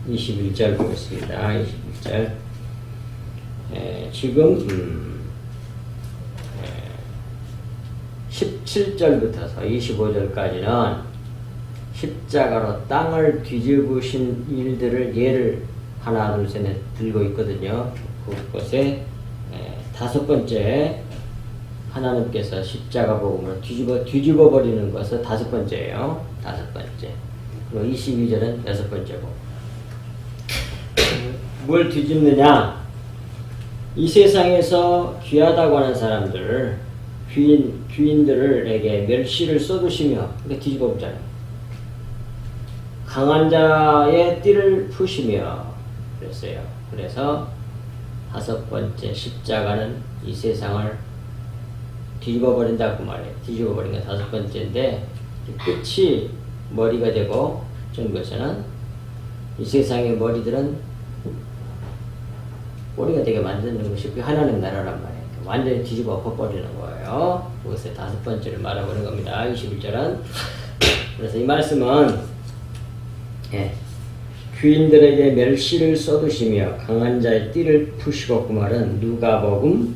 21절 보겠습니다. 21절. 지금 17절부터서 25절까지는 십자가로 땅을 뒤집으신 일들을 예를 하나 둘 셋 넷 들고 있거든요. 그것에 다섯 번째 하나님께서 십자가 복음으로 뒤집어 버리는 것은 다섯 번째예요. 다섯 번째. 그리고 22절은 여섯 번째고. 뭘 뒤집느냐? 이 세상에서 귀하다고 하는 사람들, 귀인들에게 멸시를 쏟으시며, 그러니까 뒤집어 보잖아요. 강한 자의 띠를 푸시며, 그랬어요. 그래서 다섯 번째 십자가는 이 세상을 뒤집어 버린다고 말해요. 뒤집어 버린 게 다섯 번째인데, 끝이 머리가 되고, 전것에는 이 세상의 머리들은 꼬리가 되게 만드는 것이 하나님 나라란 말이에요. 완전히 뒤집어 엎어버리는 거예요. 그것을 다섯 번째를 말해보는 겁니다. 21절은. 그래서 이 말씀은, 귀인들에게 멸시를 쏟으시며 강한 자의 띠를 푸시고 그 말은 누가복음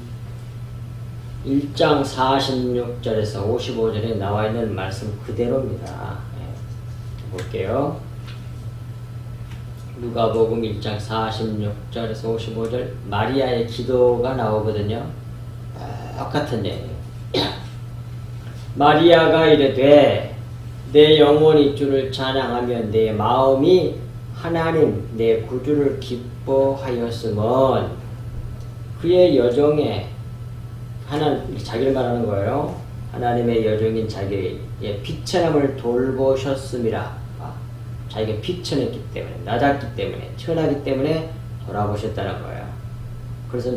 1장 46절에서 55절에 나와 있는 말씀 그대로입니다. 볼게요. 누가복음 1장 46절에서 55절 마리아의 기도가 나오거든요. 똑같은 내용이에요. 마리아가 이르되 내 영혼이 주를 찬양하며 내 마음이 하나님 내 구주를 기뻐하였음은 그의 여종에 자기를 말하는 거예요. 하나님의 여종인 자기의 비천함을 돌보셨음이라. 자기가 비천했기 때문에, 낮았기 때문에, 천하기 때문에 돌아보셨다는 거예요. 그래서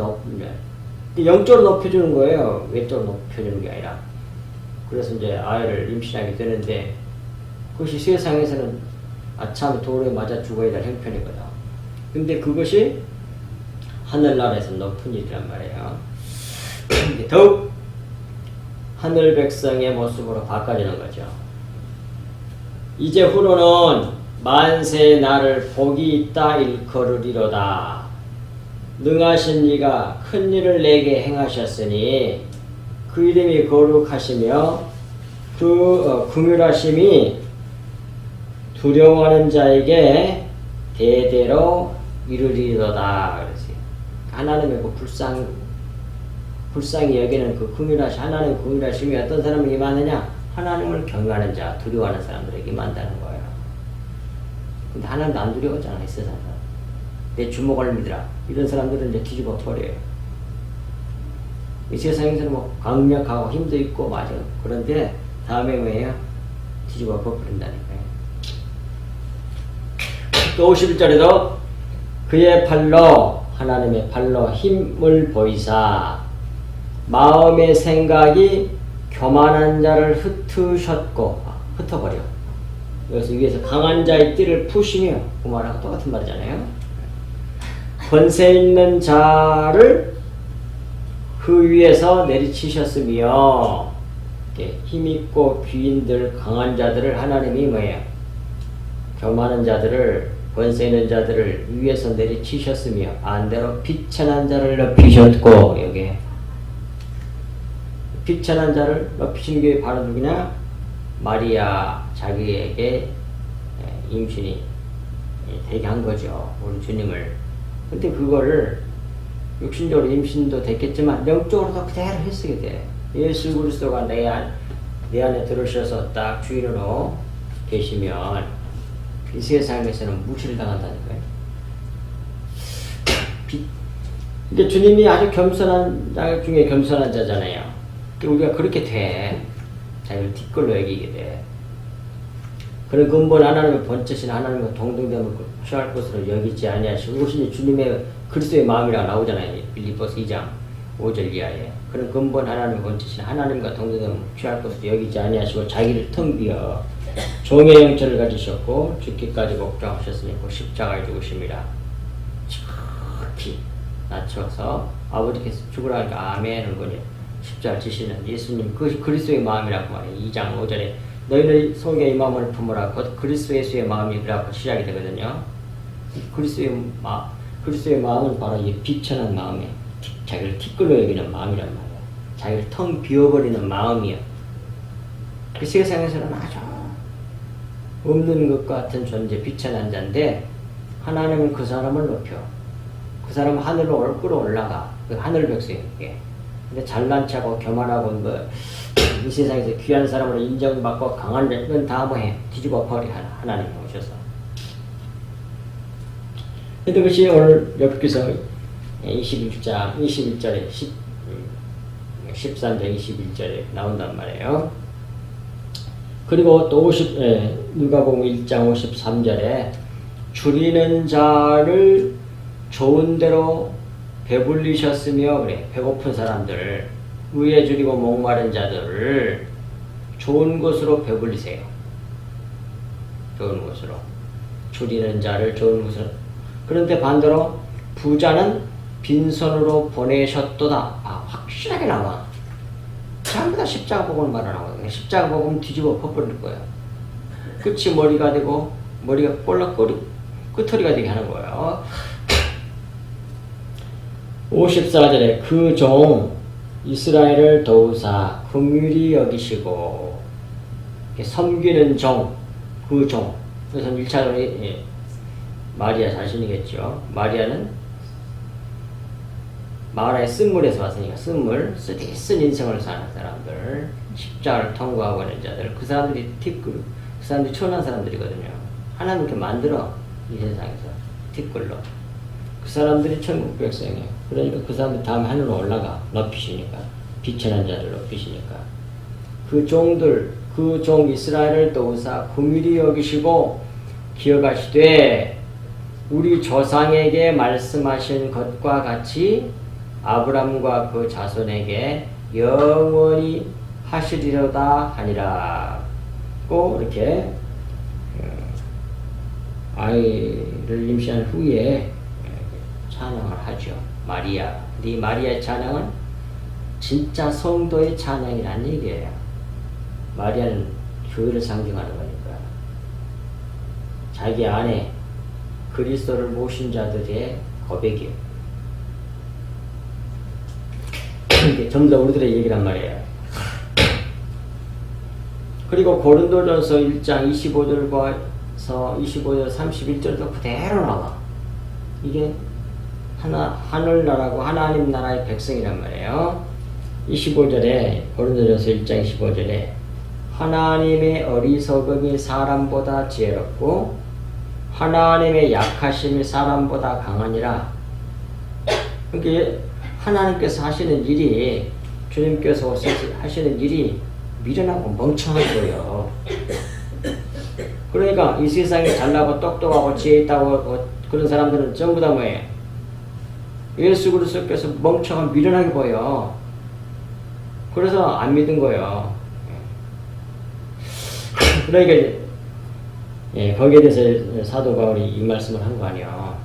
영적으로 높여주는 거예요. 외적으로 높여주는 게 아니라. 그래서 이제 아이를 임신하게 되는데, 그것이 세상에서는 아참 돌에 맞아 죽어야 될 형편이거든. 근데 그것이 하늘나라에서 높은 일이란 말이에요. 더욱 하늘 백성의 모습으로 바꿔지는 거죠. 이제 후로는 만세의 날을 복이 있다 일컬으리로다. 능하신 이가 큰 일을 내게 행하셨으니 그 이름이 거룩하시며 그 긍휼하심이 두려워하는 자에게 대대로 이르리로다. 그랬어요. 하나님의 그 불쌍히 여기는 그 긍휼하심, 하나님의 긍휼하심이 어떤 사람에게 임하느냐? 하나님을 경외하는 자, 두려워하는 사람들에게 임한다는 거예요. 근데 하나님도 안 두려워하잖아, 이 세상 사람. 내 주먹을 믿으라. 이런 사람들은 이제 뒤집어 버려요. 이 세상에서는 뭐 강력하고 힘도 있고, 맞아. 그런데 다음에 뭐예요? 뒤집어 버린다니까요. 또 51절에도 그의 팔로, 하나님의 팔로 힘을 보이사 마음의 생각이 교만한 자를 흩어버려. 그래서 위에서 강한 자의 띠를 푸시며, 그 말하고 똑같은 말이잖아요. 권세 있는 자를 그 위에서 내리치셨으며, 힘있고 귀인들, 강한 자들을 하나님이 뭐예요? 교만한 자들을, 권세 있는 자들을 위에서 내리치셨으며, 반대로 비천한 자를 높이셨고, 여기에 비천한 자를 높이신 게 바로 누구냐? 마리아 자기에게 임신이 되게 한 거죠. 우리 주님을. 근데 그거를 육신적으로 임신도 됐겠지만 영적으로도 그대로 했으게 돼. 예수 그리스도가 내 안에 들어오셔서 딱 주인으로 계시면 이 세상에서는 무시를 당한다니까요. 그러니까 주님이 아주 겸손한 자 중에 겸손한 자잖아요. 우리가 그렇게 돼. 자기를 뒷걸로 여기게 돼. 그런 근본 하나님의 본체신 하나님과 동등됨을 취할 것으로 여기지 아니하시고, 이것이 주님의 그리스도의 마음이라고 나오잖아요. 빌립보서 2장 5절 이하에. 그런 근본 하나님의 본체신 하나님과 동등됨을 취할 것으로 여기지 아니하시고 자기를 텅 비어 종의 형체를 가지셨고 죽기까지 복종하셨으니 그 십자가에 죽으심이라. 지극히 낮춰서 아버지께서 죽으라 하니까 아멘 하는 거니 십자가 지시는 예수님, 그것이 그리스도의 마음이라고 말해요. 2장 5절에 너희는 속에 이 마음을 품으라. 곧 그리스도 예수의 마음이라고 시작이 되거든요. 그리스도의 마음은 바로 이 비천한 마음이에요. 자기를 티끌로 여기는 마음이란 말이에요. 자기를 텅 비워버리는 마음이에요. 그 세상에서는 아주 없는 것 같은 존재, 비천한 자인데 하나님은 그 사람을 높여. 그 사람은 하늘로 끌어올라가. 그 하늘 백성에게. 근데 잘난 척하고 교만하고 이 세상에서 귀한 사람으로 인정받고 강한 건 다 뭐해? 뒤집어 버려. 하나님이 오셔서. 근데 그것이 오늘 엽기서 21절에 13장 21절에 나온단 말이에요. 그리고 또 누가복음 1장 53절에 줄이는 자를 좋은 대로 배불리셨으며 그래. 배고픈 사람들, 위에 줄이고 목마른 자들을 좋은 곳으로 배불리세요. 좋은 곳으로. 줄이는 자를 좋은 곳으로. 그런데 반대로 부자는 빈손으로 보내셨도다. 확실하게 나와. 전부 다 십자가 복음을 말하는 십자가 복음 뒤집어 퍼버릴 거야. 끝이 머리가 되고 머리가 꼴락거리 끄터리가 되게 하는 거예요. 54절에 그 종 이스라엘을 도우사 긍휼히 여기시고 섬기는 종, 그 종. 그래서 1차적으로 마리아 자신이겠죠. 마리아는 마라의 쓴물에서 왔으니까 쓴물, 쓴 인생을 사는 사람들, 십자가를 통과하고 있는 자들, 그 사람들이 티끌, 그 사람들이 천한 사람들이거든요. 하나님 이렇게 만들어, 이 세상에서 티끌로. 그 사람들이 천국 백성이에요. 그러니까 그 사람들이 다음에 하늘로 올라가, 높이시니까. 비천한 자들 높이시니까. 그 종들, 그 종 이스라엘을 도우사 긍휼히 여기시고 기억하시되 우리 조상에게 말씀하신 것과 같이 아브람과 그 자손에게 영원히 하시리로다 하니라. 꼭 이렇게 아이를 임신한 후에 찬양을 하죠. 마리아. 이 마리아의 찬양은 진짜 성도의 찬양이라는 얘기예요. 마리아는 교회를 상징하는 거니까. 자기 안에 그리스도를 모신 자들의 고백이에요. 전부 다 우리들의 얘기란 말이에요. 그리고 고린도전서 1장 25절에서 31절도 그대로 나와. 이게 하늘나라고 하나님 나라의 백성이란 말이에요. 25절에 고린도전서 1장 25절에 하나님의 어리석음이 사람보다 지혜롭고 하나님의 약하심이 사람보다 강하니라. 그러니까 하나님께서 하시는 일이, 주님께서 하시는 일이 미련하고 멍청한 거예요. 그러니까 이 세상에 잘나고 똑똑하고 지혜 있다고 그런 사람들은 전부 다 뭐예요? 예수 그리스도께서 멍청한 미련하게 보여. 그래서 안 믿은 거예요. 그러니까 거기에 대해서 사도 바울이 이 말씀을 한 거 아니에요.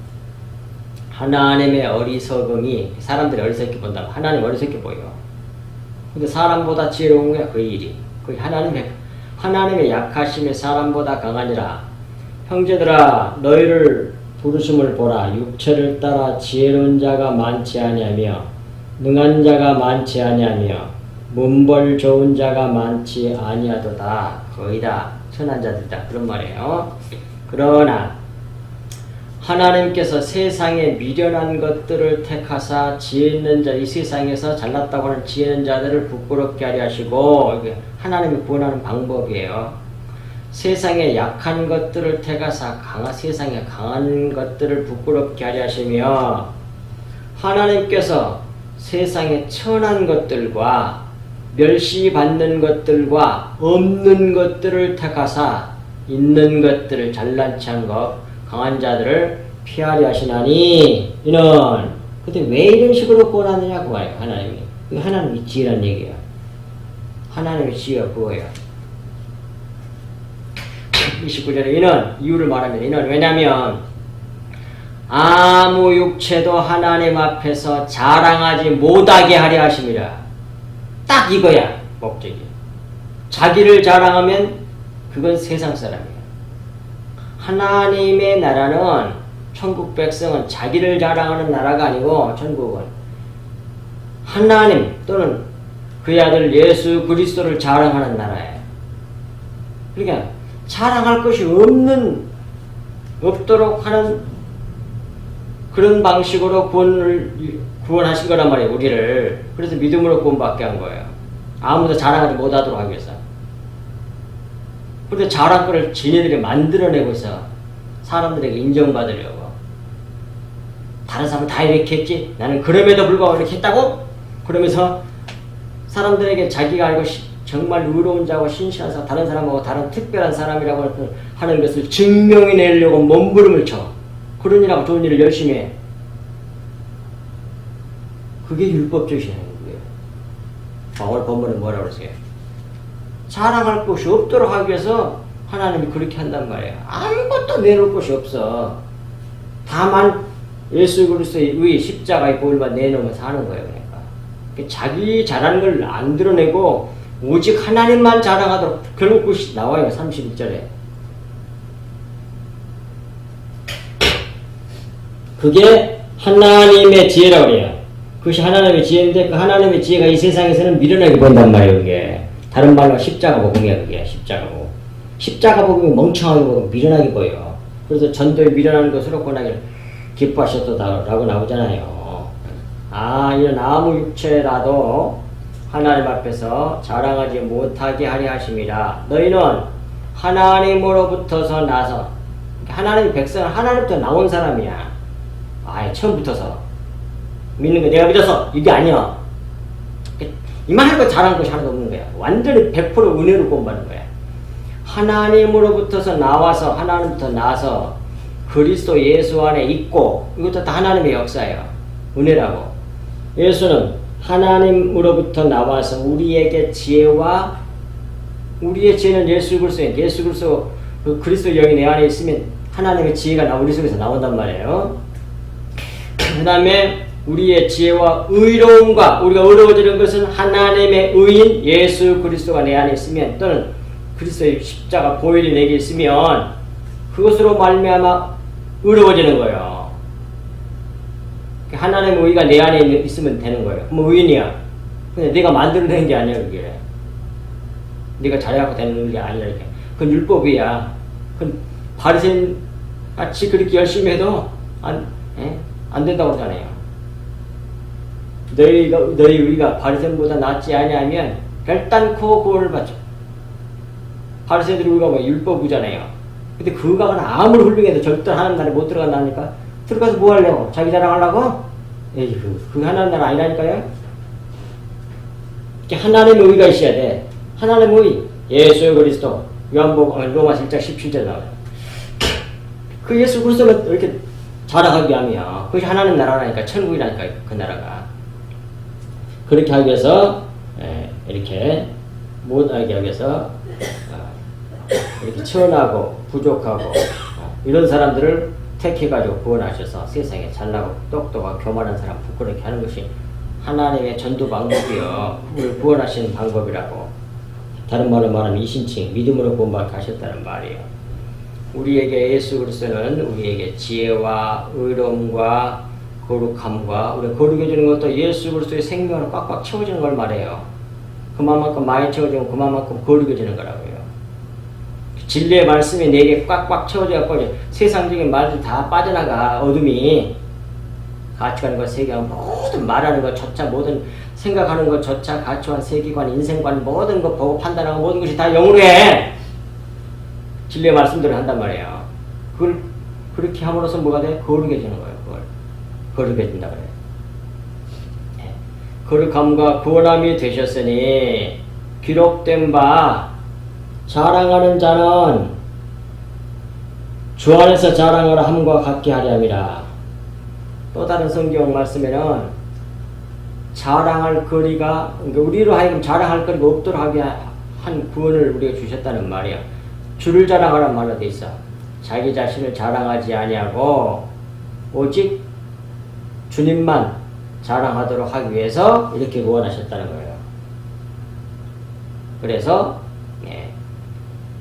하나님의 어리석음이, 사람들이 어리석게 본다면 하나님 어리석게 보여. 근데 사람보다 지혜로운 거야, 그 일이. 그 하나님의 약하심이 사람보다 강하니라. 형제들아, 너희를 부르심을 보라. 육체를 따라 지혜로운 자가 많지 아니하며 능한 자가 많지 아니하며 문벌 좋은 자가 많지 아니하도다. 거의 다 천한 자들이다. 그런 말이에요. 그러나 하나님께서 세상에 미련한 것들을 택하사 지혜 있는 자, 이 세상에서 잘났다고 하는 지혜 있는 자들을 부끄럽게 하려 하시고, 이게 하나님이 구원하는 방법이에요. 세상에 약한 것들을 택하사 세상에 강한 것들을 부끄럽게 하려 하시며, 하나님께서 세상에 천한 것들과 멸시받는 것들과 없는 것들을 택하사 있는 것들을 잘난 체한 것, 강한 자들을 피하려 하시나니 이는. 근데 왜 이런 식으로 구원하느냐고 말해요. 하나님이. 이거 하나님의 지혜란 얘기예요. 하나님의 지혜가 그거예요. 29절에 이는, 이유를 말합니다. 이는 왜냐하면 아무 육체도 하나님 앞에서 자랑하지 못하게 하려 하심이라. 딱 이거야, 목적이. 자기를 자랑하면 그건 세상 사람이에요. 하나님의 나라는 천국 백성은 자기를 자랑하는 나라가 아니고 천국은 하나님 또는 그의 아들 예수 그리스도를 자랑하는 나라예요. 그러니까 자랑할 것이 없도록 하는 그런 방식으로 구원하신 거란 말이에요, 우리를. 그래서 믿음으로 구원받게 한 거예요. 아무도 자랑하지 못하도록 하기 위해서. 그런데 자랑 거를 지네들이 만들어내고 있어. 사람들에게 인정받으려고. 다른 사람은 다 이렇게 했지? 나는 그럼에도 불구하고 이렇게 했다고? 그러면서 사람들에게 자기가 알고 정말 의로운 자고 신실한 사람, 다른 사람하고 다른 특별한 사람이라고 하는 것을 증명해내려고 몸부림을 쳐. 그런 일하고 좋은 일을 열심히 해. 그게 율법적인 행위예요. 오늘 본문은 뭐라고 그러세요? 자랑할 것이 없도록 하기 위해서 하나님이 그렇게 한단 말이에요. 아무것도 내놓을 것이 없어. 다만 예수 그리스도의 의 십자가의 보혈만 내놓으면 사는 거예요. 그러니까 자기 잘하는 걸 안 드러내고 오직 하나님만 자랑하도록 결국 그것이 나와요. 31절에. 그게 하나님의 지혜라고 해요. 그것이 하나님의 지혜인데 그 하나님의 지혜가 이 세상에서는 미련하게 보인단 말이에요. 그게. 다른 말로 십자가 복음이야. 그게 십자가 복음. 십자가 복음이 멍청하게 보고 미련하게 보여. 그래서 전도에 미련한 것으로 권하기를 기뻐하셨다라고 나오잖아요. 이런 아무 육체라도 하나님 앞에서 자랑하지 못하게 하려 하심이라. 너희는 하나님으로부터서 나서, 하나님 백성은 하나님부터 나온 사람이야. 처음부터서 믿는 거 내가 믿어서 이게 아니야. 이만한 자랑한 것이 하나도 없는 거야. 완전히 100% 은혜로 구원받는 거야. 하나님으로부터서 나와서, 하나님부터 나서 그리스도 예수 안에 있고, 이것도 다 하나님의 역사예요. 은혜라고. 예수는 하나님으로부터 나와서 우리에게 지혜와, 우리의 지혜는 예수 그리스도예요. 예수 그리스도, 그리스도 영이 내 안에 있으면 하나님의 지혜가 우리 속에서 나온단 말이에요. 그 다음에 우리의 지혜와 의로움과, 우리가 의로워지는 것은 하나님의 의인 예수 그리스도가 내 안에 있으면, 또는 그리스도의 십자가 보혈이 내게 있으면 그것으로 말미암아 의로워지는 거예요. 하나님의 의가 내 안에 있으면 되는 거예요. 뭐 의인이야. 근데 내가 만들어낸 게 아니야, 그게. 네가 잘해갖고 되는 게 아니라, 이렇게. 그건 율법이야. 그건 바리새인 같이 그렇게 열심히 해도 안 된다고 그러잖아요. 너희 의가 바리새인보다 낫지 아니하면 결단코 구원을 받죠. 바리새인들의 의가 뭐 율법이잖아요. 근데 그 의가 아무리 훌륭해도 절대 하나님 나라에 못 들어간다니까. 들어가서 뭐 하려고? 자기 자랑하려고? 그게 하나님 나라 아니라니까요. 하나님의 의가 있어야 돼. 하나님의 의, 예수 그리스도. 요한복음 로마서 1장 17절 나와요. 그 예수 그리스도가 이렇게 자랑하기 위함이야. 그것이 하나님 나라라니까, 천국이라니까, 그 나라가. 그렇게 하기 위해서 이렇게 못하게 하기 위해서 이렇게 천하고 부족하고 이런 사람들을 택해가지고 구원하셔서 세상에 잘나고 똑똑하고 교만한 사람 부끄럽게 하는 것이 하나님의 전도 방법이요. 그걸 구원하시는 방법이라고. 다른 말로 말하면 이신칭, 믿음으로 구원받게 하셨다는 말이에요. 우리에게 예수 그리스도는 우리에게 지혜와 의로움과 거룩함과, 우리 거룩해지는 것도 예수 그리스도의 생명으로 꽉꽉 채워지는 걸 말해요. 그만큼 많이 채워지면 그만큼 거룩해지는 거라고요. 진리의 말씀이 내게 꽉꽉 채워져갖고 세상적인 말들 다 빠져나가. 어둠이 가치관 것, 세계관, 모든 말하는 것조차, 모든 생각하는 것조차, 가치관, 세계관, 인생관, 모든 것 보고 판단하고 모든 것이 다 영으로 해. 진리의 말씀대로 한단 말이에요. 그걸 그렇게 함으로써 뭐가 돼? 거룩해지는 거예요. 그걸 거룩해진다 그래요. 거룩함과 구원함이 되셨으니 기록된 바 자랑하는 자는 주 안에서 자랑을 함과 같게 하려 함이라. 또 다른 성경 말씀에는 자랑할 거리가, 그러니까 우리로 하여금 자랑할 거리가 없도록 하게 한 구원을 우리가 주셨다는 말이야. 주를 자랑하라는 말로 돼 있어. 자기 자신을 자랑하지 아니하고 오직 주님만 자랑하도록 하기 위해서 이렇게 구원하셨다는 거예요. 그래서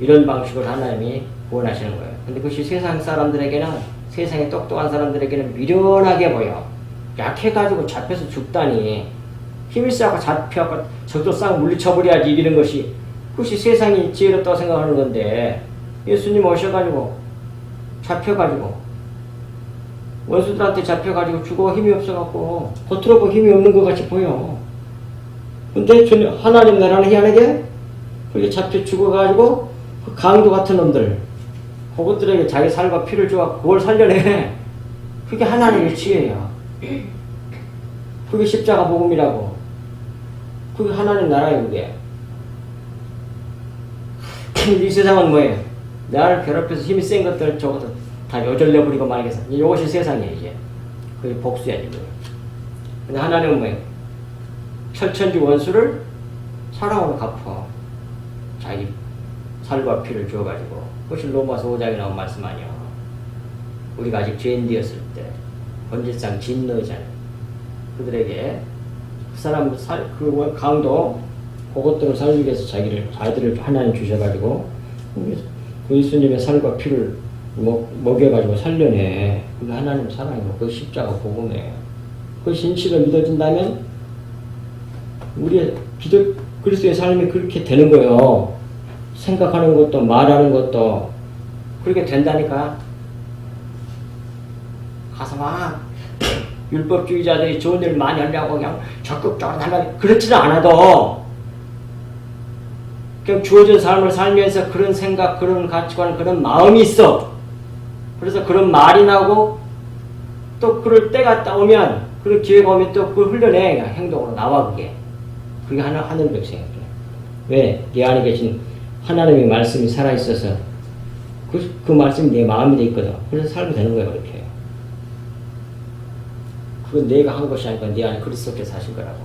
이런 방식으로 하나님이 구원하시는 거예요. 근데 그것이 세상 사람들에게는, 세상에 똑똑한 사람들에게는 미련하게 보여. 약해가지고 잡혀서 죽다니, 힘이 세고 잡혀갖고 적도 싹 물리쳐버려야지 이기는 것이, 그것이 세상이 지혜롭다고 생각하는 건데, 예수님 오셔가지고 잡혀가지고 원수들한테 잡혀가지고 죽어 힘이 없어갖고 겉으로 보고 힘이 없는 것 같이 보여. 근데 하나님 나라는 희한하게 그렇게 잡혀 죽어가지고 그 강도 같은 놈들, 그것들에게 자기 살과 피를 주어 그걸 살려내. 그게 하나님의 지혜야. 그게 십자가 복음이라고. 그게 하나님 나라예요. 그게. 이 세상은 뭐예요? 나를 괴롭혀서 힘이 센 것들 저것도 다 요절내버리고 말겠어. 이것이 세상이에요. 이제 그게 복수야 지금. 근데 하나님은 뭐예요? 철천지 원수를 사랑으로 갚아. 자기 살과 피를 주어가지고. 그것이 로마서 5장에 나온 말씀 아니야. 우리가 아직 죄인되었을 때 번제상 진노잖아요. 그들에게 그 사람 그 강도 그것들을 살리기 위해서 자기들을 하나님 주셔가지고 그 예수님의 살과 피를 먹여가지고 살려내. 그게 하나님 사랑이고 그 십자가 복음이에요. 그 진실을 믿어준다면 우리의 기도 그리스도의 삶이 그렇게 되는 거예요. 생각하는 것도 말하는 것도 그렇게 된다니까. 가서 막 율법주의자들이 좋은 일 많이 하려고 그냥 적극적으로 하려고 그렇지는 않아도 그냥 주어진 삶을 살면서 그런 생각, 그런 가치관, 그런 마음이 있어. 그래서 그런 말이 나고 또 그럴 때가 오면, 그런 기회가 오면 또 그걸 흘려내. 행동으로 나와 그게. 그게 하늘 백성이야. 왜? 내 안에 계신 하나님의 말씀이 살아있어서 그 말씀이 내 마음이 돼 있거든. 그래서 살면 되는 거야 그렇게. 그건 내가 한 것이 아니고 내 안에 그리스도께서 하신 거라고.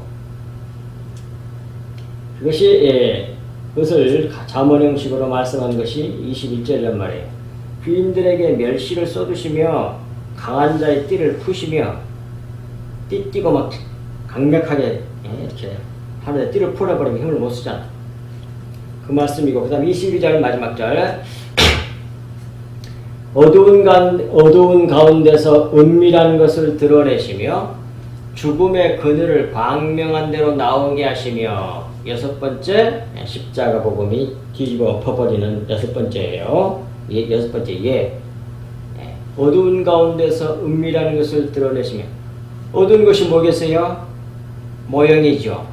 그것이 그것을 잠언 형식으로 말씀한 것이 21절이란 말이에요. 귀인들에게 멸시를 쏟으시며 강한 자의 띠를 푸시며 띠띠고 막 강력하게 이렇게 하는데 띠를 풀어버리면 힘을 못 쓰잖아. 그 말씀이고, 그 다음 22절 마지막 절. 어두운 가운데서 은밀한 것을 드러내시며 죽음의 그늘을 광명한 대로 나오게 하시며. 여섯 번째, 십자가 복음이 뒤집어 엎어버리는 여섯 번째예요. 여섯 번째, 어두운 가운데서 은밀한 것을 드러내시며. 어두운 것이 뭐겠어요? 모형이죠.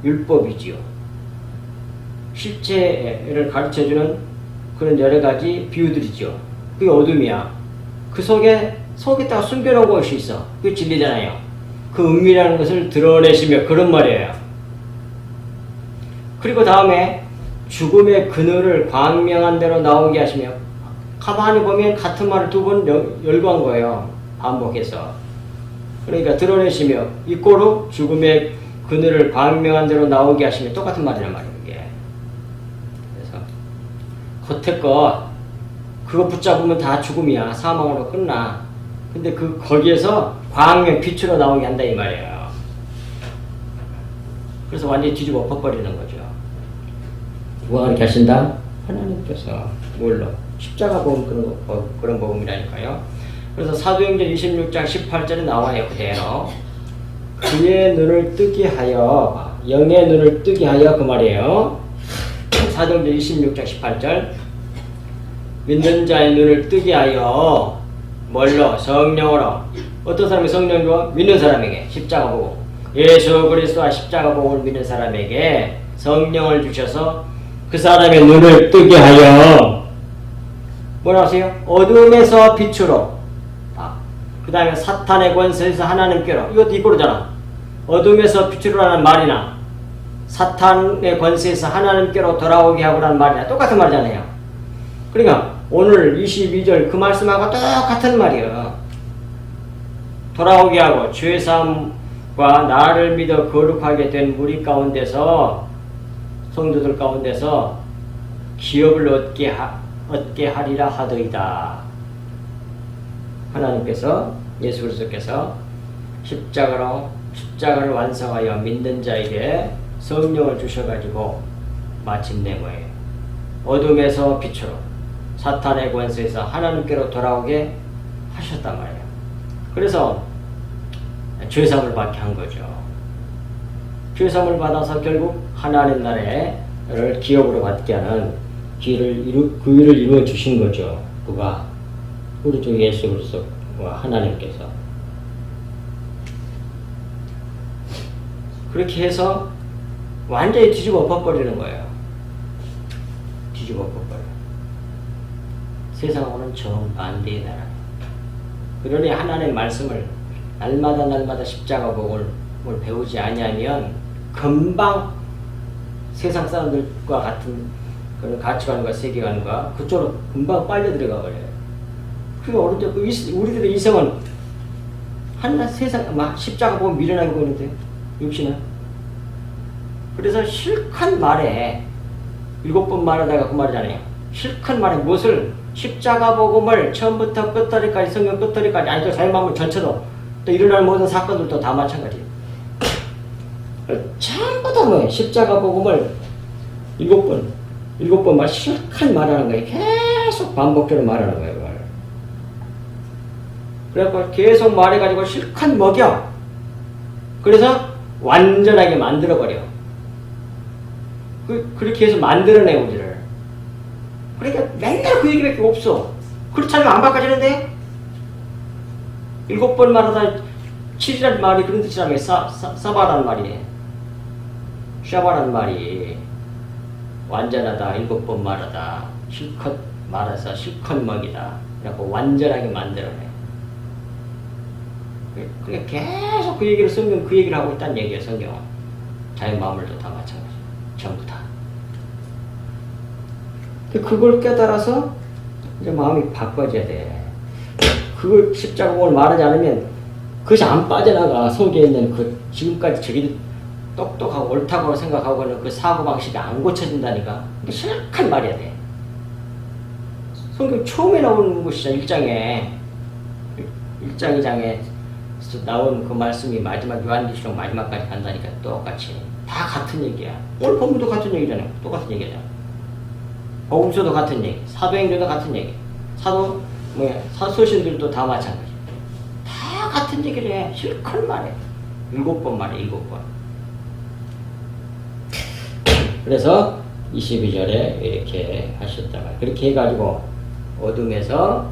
율법이지요. 실체를 가르쳐주는 그런 여러 가지 비유들이죠. 그게 어둠이야. 그 속에다가 숨겨놓은 것이 있어. 그게 진리잖아요. 그 은밀한 것을 드러내시며, 그런 말이에요. 그리고 다음에 죽음의 그늘을 광명한 대로 나오게 하시며. 가만히 보면 같은 말을 두 번 열거한 거예요. 반복해서. 그러니까 드러내시며, 이꼬로 죽음의 그늘을 광명한 대로 나오게 하시며, 똑같은 말이란 말이에요. 이게. 그래서 겉에 것 그거 붙잡으면 다 죽음이야. 사망으로 끝나. 근데 거기에서 광명 빛으로 나오게 한다 이 말이에요. 그래서 완전히 뒤집어 엎어버리는 거죠. 누가 그렇게 하신다? 하나님께서. 뭘로? 십자가 복음 그런 복음이라니까요. 그래서 사도행전 26장 18절에 나와요. 그대로. 그의 눈을 뜨게 하여, 영의 눈을 뜨게 하여, 그 말이에요. 사도행전 26장 18절. 믿는 자의 눈을 뜨게 하여, 뭘로? 성령으로. 어떤 사람이 성령 줘? 믿는 사람에게. 십자가 보고. 예수 그리스도와 십자가 복음을 믿는 사람에게 성령을 주셔서 그 사람의 눈을 뜨게 하여, 뭐라 하세요? 어둠에서 빛으로. 그 다음에 사탄의 권세에서 하나님께로. 이것도 이꼬르잖아. 어둠에서 빛으로라는 말이나 사탄의 권세에서 하나님께로 돌아오게 하고라는 말이나 똑같은 말이잖아요. 그러니까 오늘 22절 그 말씀하고 똑같은 말이에요. 돌아오게 하고 죄사함과 나를 믿어 거룩하게 된 우리 가운데서, 성도들 가운데서 기업을 얻게 하리라 하더이다. 하나님께서, 예수 그리스도께서 십자가를 완성하여 믿는 자에게 성령을 주셔가지고 마침내 뭐예요? 어둠에서 빛으로 사탄의 권세에서 하나님께로 돌아오게 하셨단 말이에요. 그래서 죄사함을 받게 한 거죠. 죄사함을 받아서 결국 하나님 나라를 기업으로 받게 하는 그 일을 이루어 주신 거죠. 그가 우리 주 예수 그리스도와 하나님께서 그렇게 해서 완전히 뒤집어 엎어버리는 거예요. 뒤집어 엎어버려. 세상하고는 정반대의 나라. 그러니 하나님의 말씀을 날마다 십자가 복음을 배우지 아니하면 금방 세상 사람들과 같은 그런 가치관과 세계관과 그쪽으로 금방 빨려 들어가 버려요. 그게 어른데 우리들의 이성은 하나 세상 막 십자가 보면 미련하게 보이는데 육신은 그래서 실컷 말해 7번 말하다가 그 말이잖아요. 실컷 말해 무엇을 십자가 복음을 처음부터 끝다리까지 성경 끝다리까지 아니 또 자연 만물 전체도 또 일어날 모든 사건들도 다 마찬가지예요. 전부 다 뭐예요? 십자가 복음을 7번 말 실컷 말하는 거예요. 계속 반복적으로 말하는 거예요. 그래갖고 계속 말해가지고 실컷 먹여. 그래서 완전하게 만들어버려. 그렇게 해서 만들어내 우리를. 그러니까 맨날 그 얘기밖에 없어. 그렇지 않으면 안 바꿔지는데? 7번 말하다 7이라는 말이 그런 뜻이라며 사바라는 말이에요. 샤바라는 말이 완전하다 7번 말하다 실컷 말해서 실컷 먹이다. 그래갖고 완전하게 만들어내. 그러니까 계속 그 얘기를 성경 그 얘기를 하고 있다는 얘기예요. 성경은. 자연 마음을도 다 마찬가지. 전부 다. 그걸 깨달아서 이제 마음이 바꿔져야 돼. 그걸 십자가 복음을 말하지 않으면 그것이 안 빠져나가. 속에 있는 그 지금까지 저기 똑똑하고 옳다고 생각하고 있는 그 사고방식이 안 고쳐진다니까. 실컷 말해야 돼. 성경 처음에 나오는 것이잖아. 1장 2장에 나온 그 말씀이 마지막 요한계시록 마지막까지 간다니까. 똑같이 다 같은 얘기야. 오늘 본문도 같은 얘기잖아요. 똑같은 얘기잖아. 복음서도 같은 얘기, 사도행전도 같은 얘기, 사도신들도 다 마찬가지. 다 같은 얘기를 해. 실컷 말해. 7번 말해. 7번. 그래서 22절에 이렇게 하셨다가 그렇게 해가지고 어둠에서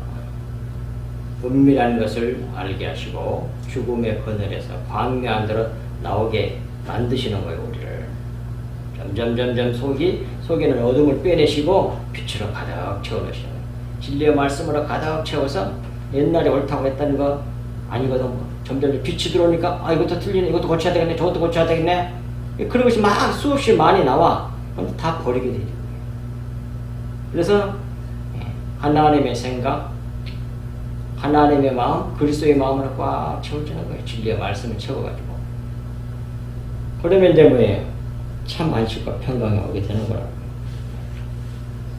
은밀한 것을 알게 하시고 죽음의 그늘에서 광야 안으로 나오게 만드시는 거예요. 우리를 점점 속에는 어둠을 빼내시고 빛으로 가득 채워넣으시는 거예요. 진리의 말씀으로 가득 채워서 옛날에 옳다고 했다는 거 아니거든. 점점 빛이 들어오니까 이것도 틀리네, 이것도 고쳐야 되겠네, 저것도 고쳐야 되겠네. 그런 것이 막 수없이 많이 나와. 근데 다 버리게 되죠. 그래서 하나님의 생각, 하나님의 마음, 그리스도의 마음으로 꽉 채워주는 거예요. 진리의 말씀을 채워가지고. 그러면 이제 뭐예요? 참 안식과 평강이 오게 되는 거라고.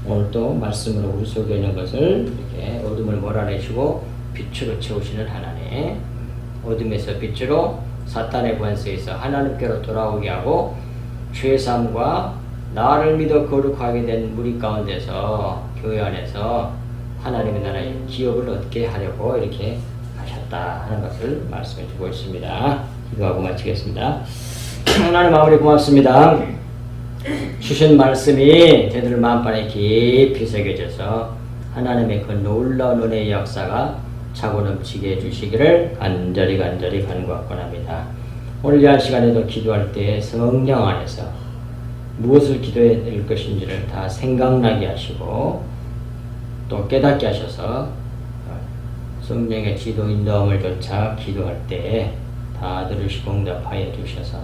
오늘도 말씀으로 우리 속에 있는 것을 이렇게 어둠을 몰아내시고 빛으로 채우시는 하나님. 어둠에서 빛으로 사탄의 권세에서 하나님께로 돌아오게 하고 죄사함과 나를 믿어 거룩하게 된 무리 가운데서 교회 안에서 하나님의 나라의 기업을 얻게 하려고 이렇게 하셨다 하는 것을 말씀해 주고 있습니다. 기도하고 마치겠습니다. 하나님 아버지 고맙습니다. 주신 말씀이 저희들 마음판에 깊이 새겨져서 하나님의 그 놀라운 은혜의 역사가 차고 넘치게 해주시기를 간절히 간구하곤합니다. 오늘 이 한 시간에도 기도할 때 성령 안에서 무엇을 기도해야 될 것인지를 다 생각나게 하시고 또 깨닫게 하셔서 성령의 지도 인도함을 쫓아 기도할 때 다 들으시고 응답하여 주셔서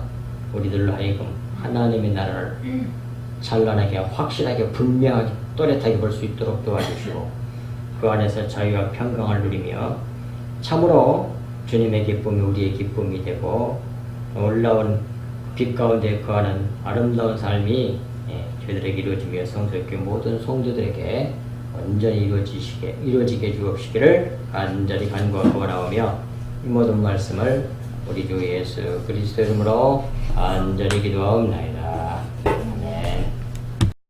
우리들로 하여금 하나님의 나라를 찬란하게 확실하게 분명하게 또렷하게 볼 수 있도록 도와주시고 그 안에서 자유와 평강을 누리며 참으로 주님의 기쁨이 우리의 기쁨이 되고 놀라운 빛 가운데 거하는 아름다운 삶이 저희들에게 이루어지며 성도교회 모든 성도들에게 온전히 이루어지게 주옵시기를 간절히 간구하고 나오며 이 모든 말씀을 우리 주 예수 그리스도 이름으로 간절히 기도하옵나이다.